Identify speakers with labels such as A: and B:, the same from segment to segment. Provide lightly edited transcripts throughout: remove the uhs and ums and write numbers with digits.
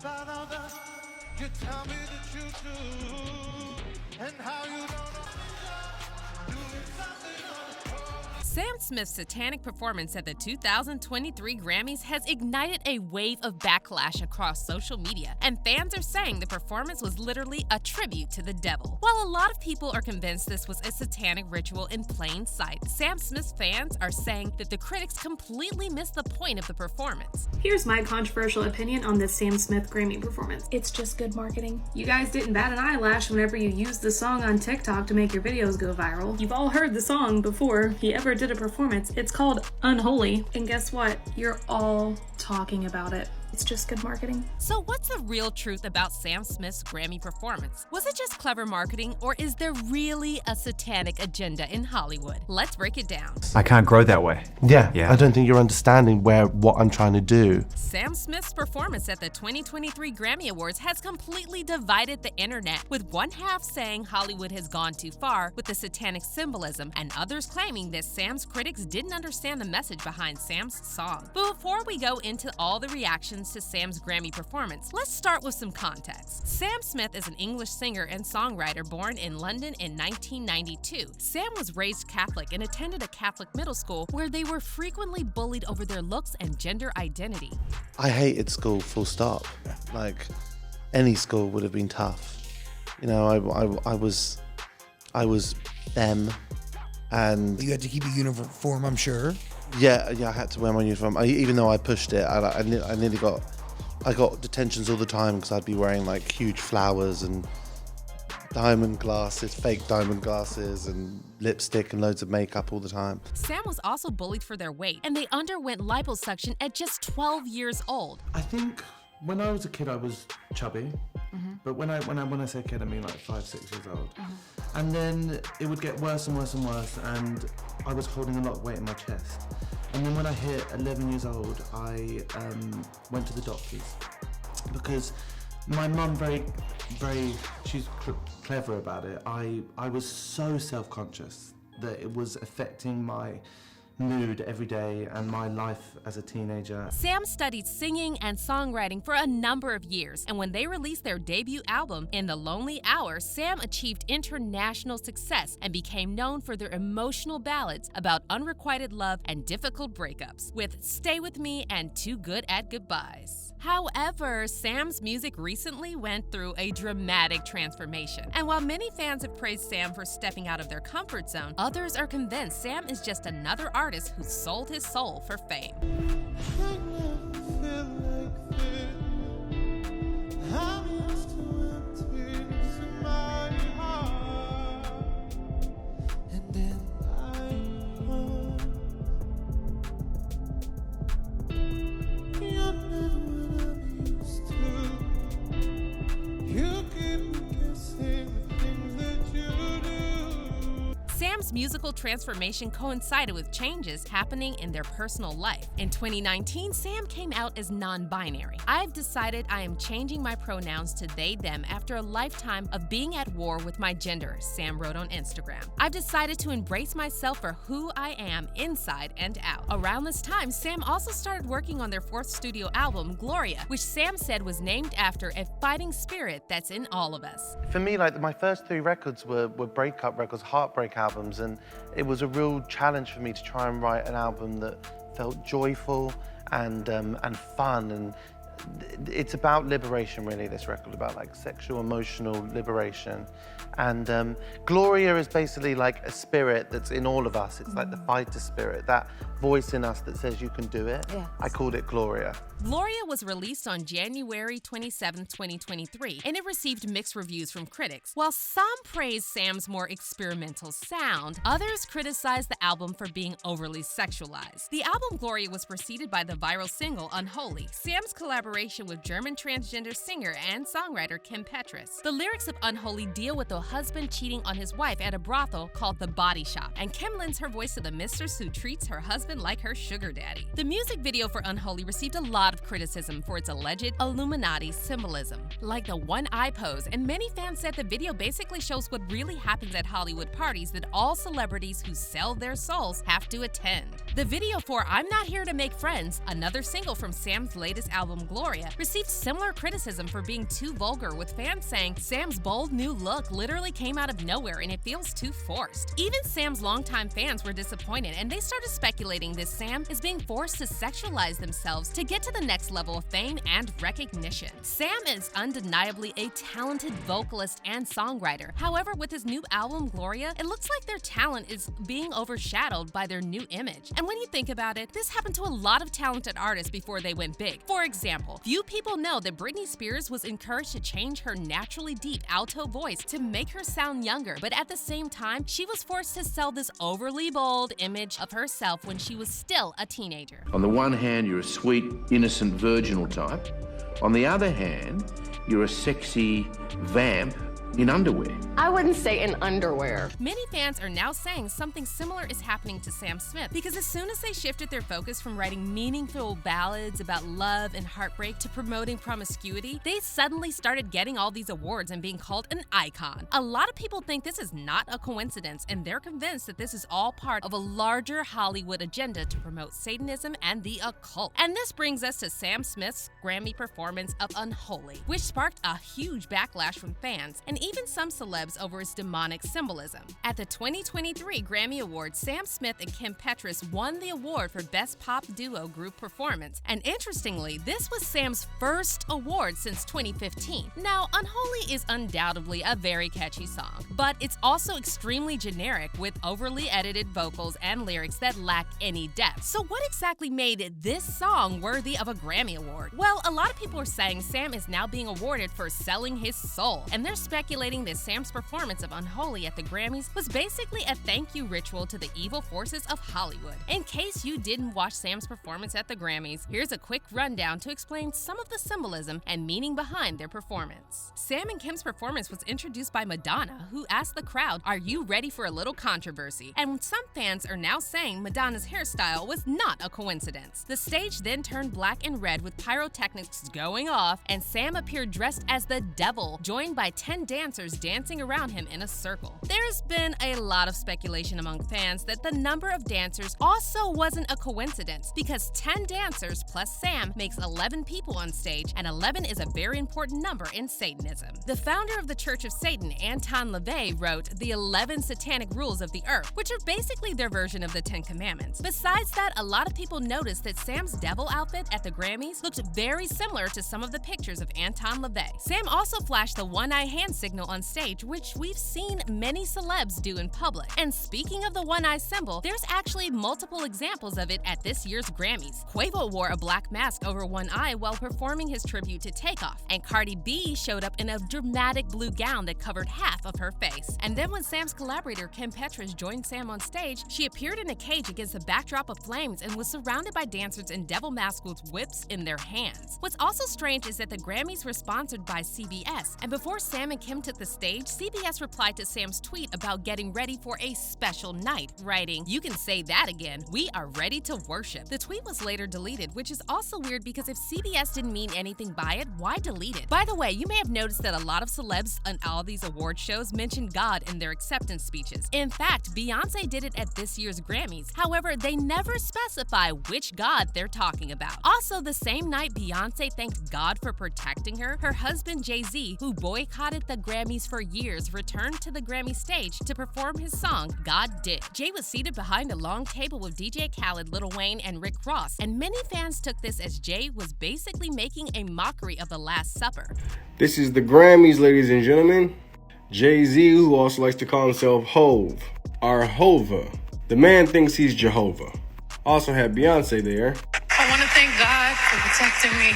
A: found out that you tell me that you do, and how you don't know doing something untold.
B: Sam Smith's satanic performance at the 2023 Grammys has ignited a wave of backlash across social media, and fans are saying the performance was literally a tribute to the devil. While a lot of people are convinced this was a satanic ritual in plain sight, Sam Smith's fans are saying that the critics completely missed the point of the performance.
C: Here's my controversial opinion on this Sam Smith Grammy performance. It's just good marketing. You guys didn't bat an eyelash whenever you used the song on TikTok to make your videos go viral. You've all heard the song before he ever did a performance. It's called Unholy. And guess what? You're all talking about it. It's just good marketing.
B: So what's the real truth about Sam Smith's Grammy performance? Was it just clever marketing, or is there really a satanic agenda in Hollywood? Let's break it down.
D: I can't grow that way.
E: Yeah,
D: Yeah.
E: I don't think you're understanding what I'm trying to do.
B: Sam Smith's performance at the 2023 Grammy Awards has completely divided the internet, with one half saying Hollywood has gone too far with the satanic symbolism, and others claiming that Sam's critics didn't understand the message behind Sam's song. But before we go into all the reactions to Sam's Grammy performance, let's start with some context. Sam Smith is an English singer and songwriter born in London in 1992. Sam was raised Catholic and attended a Catholic middle school where they were frequently bullied over their looks and gender identity.
E: I hated school, full stop. Like, any school would have been tough. You know, I was them, and
F: You had to keep a uniform, I'm sure.
E: yeah, I had to wear my uniform. Even though I pushed it, I nearly got detentions all the time because I'd be wearing like huge flowers and diamond glasses, fake diamond glasses, and lipstick and loads of makeup all the time.
B: Sam was also bullied for their weight, and they underwent liposuction at just 12 years old.
G: I think when I was a kid, I was chubby. But when I say kid, I mean like 5, 6 years old. And then it would get worse and worse and worse, and I was holding a lot of weight in my chest. And then when I hit 11 years old, I went to the doctors because my mum, she's clever about it. I was so self-conscious that it was affecting my mood every day and my life as a teenager.
B: Sam studied singing and songwriting for a number of years, and when they released their debut album, In the Lonely Hour, Sam achieved international success and became known for their emotional ballads about unrequited love and difficult breakups, with Stay With Me and Too Good at Goodbyes. However, Sam's music recently went through a dramatic transformation, and while many fans have praised Sam for stepping out of their comfort zone, others are convinced Sam is just another artist who sold his soul for fame.
A: I never feel like this. I'm used to emptiness in my heart, and then you're never what I'm used to. You keep me guessing the things that you do.
B: Sam's musical transformation coincided with changes happening in their personal life. In 2019, Sam came out as non-binary. I've decided I am changing my pronouns to they, them after a lifetime of being at war with my gender, Sam wrote on Instagram. I've decided to embrace myself for who I am inside and out. Around this time, Sam also started working on their 4th studio album, Gloria, which Sam said was named after a fighting spirit that's in all of us.
E: For me, like my first 3 records were breakup records, heartbreak albums, and it was a real challenge for me to try and write an album that felt joyful and fun, and it's about liberation, really. This record about like sexual, emotional liberation, and Gloria is basically like a spirit that's in all of us. It's like the fighter spirit, that voice in us that says you can do it.
B: Yes.
E: I called it Gloria.
B: Gloria was released on January 27, 2023, and it received mixed reviews from critics. While some praised Sam's more experimental sound, others criticized the album for being overly sexualized. The album Gloria was preceded by the viral single Unholy, Sam's collaboration with German transgender singer and songwriter Kim Petras. The lyrics of Unholy deal with a husband cheating on his wife at a brothel called The Body Shop, and Kim lends her voice to the mistress who treats her husband like her sugar daddy. The music video for Unholy received a lot of criticism for its alleged Illuminati symbolism, like the one eye pose, and many fans said the video basically shows what really happens at Hollywood parties that all celebrities who sell their souls have to attend. The video for I'm Not Here to Make Friends, another single from Sam's latest album Gloria, received similar criticism for being too vulgar, with fans saying Sam's bold new look literally came out of nowhere and it feels too forced. Even Sam's longtime fans were disappointed, and they started speculating that Sam is being forced to sexualize themselves to get to the next level of fame and recognition. Sam is undeniably a talented vocalist and songwriter. However, with his new album, Gloria, it looks like their talent is being overshadowed by their new image. And when you think about it, this happened to a lot of talented artists before they went big. For example, few people know that Britney Spears was encouraged to change her naturally deep alto voice to make her sound younger, but at the same time, she was forced to sell this overly bold image of herself when she was still a teenager.
D: On the one hand, you're a sweet, innocent, virginal type. On the other hand, you're a sexy vamp in underwear.
H: I wouldn't say in underwear.
B: Many fans are now saying something similar is happening to Sam Smith, because as soon as they shifted their focus from writing meaningful ballads about love and heartbreak to promoting promiscuity, they suddenly started getting all these awards and being called an icon. A lot of people think this is not a coincidence, and they're convinced that this is all part of a larger Hollywood agenda to promote Satanism and the occult. And this brings us to Sam Smith's Grammy performance of Unholy, which sparked a huge backlash from fans and even some celebs over its demonic symbolism. At the 2023 Grammy Awards, Sam Smith and Kim Petras won the award for Best Pop Duo Group Performance. And interestingly, this was Sam's first award since 2015. Now, Unholy is undoubtedly a very catchy song, but it's also extremely generic with overly edited vocals and lyrics that lack any depth. So what exactly made this song worthy of a Grammy Award? Well, a lot of people are saying Sam is now being awarded for selling his soul, and they're speculating that Sam's performance of Unholy at the Grammys was basically a thank you ritual to the evil forces of Hollywood. In case you didn't watch Sam's performance at the Grammys, here's a quick rundown to explain some of the symbolism and meaning behind their performance. Sam and Kim's performance was introduced by Madonna, who asked the crowd, "Are you ready for a little controversy?" And some fans are now saying Madonna's hairstyle was not a coincidence. The stage then turned black and red with pyrotechnics going off, and Sam appeared dressed as the devil, joined by 10 dancers dancing around him in a circle. There's been a lot of speculation among fans that the number of dancers also wasn't a coincidence, because 10 dancers plus Sam makes 11 people on stage, and 11 is a very important number in Satanism. The founder of the Church of Satan, Anton LaVey, wrote the 11 satanic rules of the earth, which are basically their version of the 10 Commandments. Besides that, a lot of people noticed that Sam's devil outfit at the Grammys looked very similar to some of the pictures of Anton LaVey. Sam also flashed the one-eye hand signal on stage, which we've seen many celebs do in public. And speaking of the one-eye symbol, there's actually multiple examples of it at this year's Grammys. Quavo wore a black mask over one eye while performing his tribute to Takeoff, and Cardi B showed up in a dramatic blue gown that covered half of her face. And then when Sam's collaborator Kim Petras joined Sam on stage, she appeared in a cage against a backdrop of flames and was surrounded by dancers in devil masks with whips in their hands. What's also strange is that the Grammys were sponsored by CBS, and before Sam and Kim took the stage, CBS replied to Sam's tweet about getting ready for a special night, writing, "You can say that again. We are ready to worship." The tweet was later deleted, which is also weird because if CBS didn't mean anything by it, why delete it? By the way, you may have noticed that a lot of celebs on all these award shows mention God in their acceptance speeches. In fact, Beyonce did it at this year's Grammys. However, they never specify which God they're talking about. Also, the same night Beyonce thanked God for protecting her, her husband Jay-Z, who boycotted the Grammys for years, returned to the Grammy stage to perform his song, God Did. Jay was seated behind a long table with DJ Khaled, Lil Wayne, and Rick Ross, and many fans took this as Jay was basically making a mockery of the Last Supper.
I: This is the Grammys, ladies and gentlemen. Jay-Z, who also likes to call himself Hove, or Hova. The man thinks he's Jehovah. Also had Beyonce there.
J: I want to thank God for protecting me.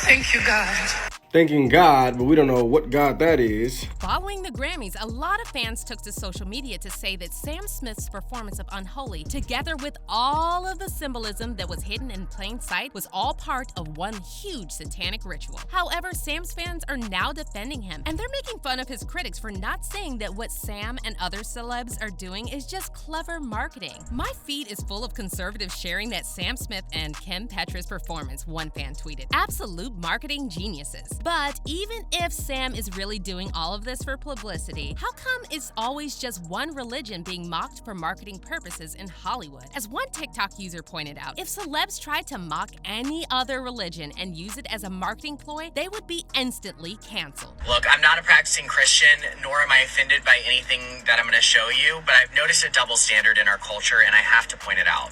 J: Thank you, God.
I: Thanking God, but we don't know what God that is.
B: Following the Grammys, a lot of fans took to social media to say that Sam Smith's performance of Unholy, together with all of the symbolism that was hidden in plain sight, was all part of one huge satanic ritual. However, Sam's fans are now defending him, and they're making fun of his critics for not saying that what Sam and other celebs are doing is just clever marketing. My feed is full of conservatives sharing that Sam Smith and Kim Petras' performance, one fan tweeted. Absolute marketing geniuses. But even if Sam is really doing all of this for publicity, how come it's always just one religion being mocked for marketing purposes in Hollywood? As one TikTok user pointed out, if celebs tried to mock any other religion and use it as a marketing ploy, they would be instantly canceled.
K: Look, I'm not a practicing Christian, nor am I offended by anything that I'm going to show you, but I've noticed a double standard in our culture, and I have to point it out.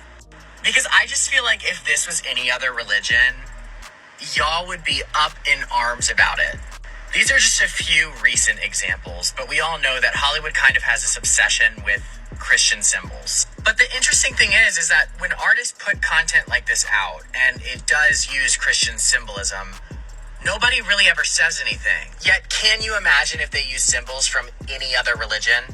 K: Because I just feel like if this was any other religion, y'all would be up in arms about it. These are just a few recent examples, but we all know that Hollywood kind of has this obsession with Christian symbols. But the interesting thing is that when artists put content like this out, and it does use Christian symbolism, nobody really ever says anything. Yet, can you imagine if they use symbols from any other religion?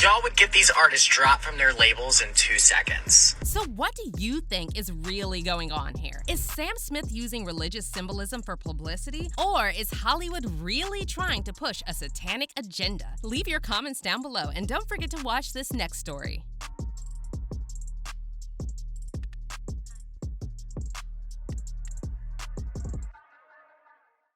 K: Y'all would get these artists dropped from their labels in 2 seconds.
B: So what do you think is really going on here? Is Sam Smith using religious symbolism for publicity? Or is Hollywood really trying to push a satanic agenda? Leave your comments down below and don't forget to watch this next story.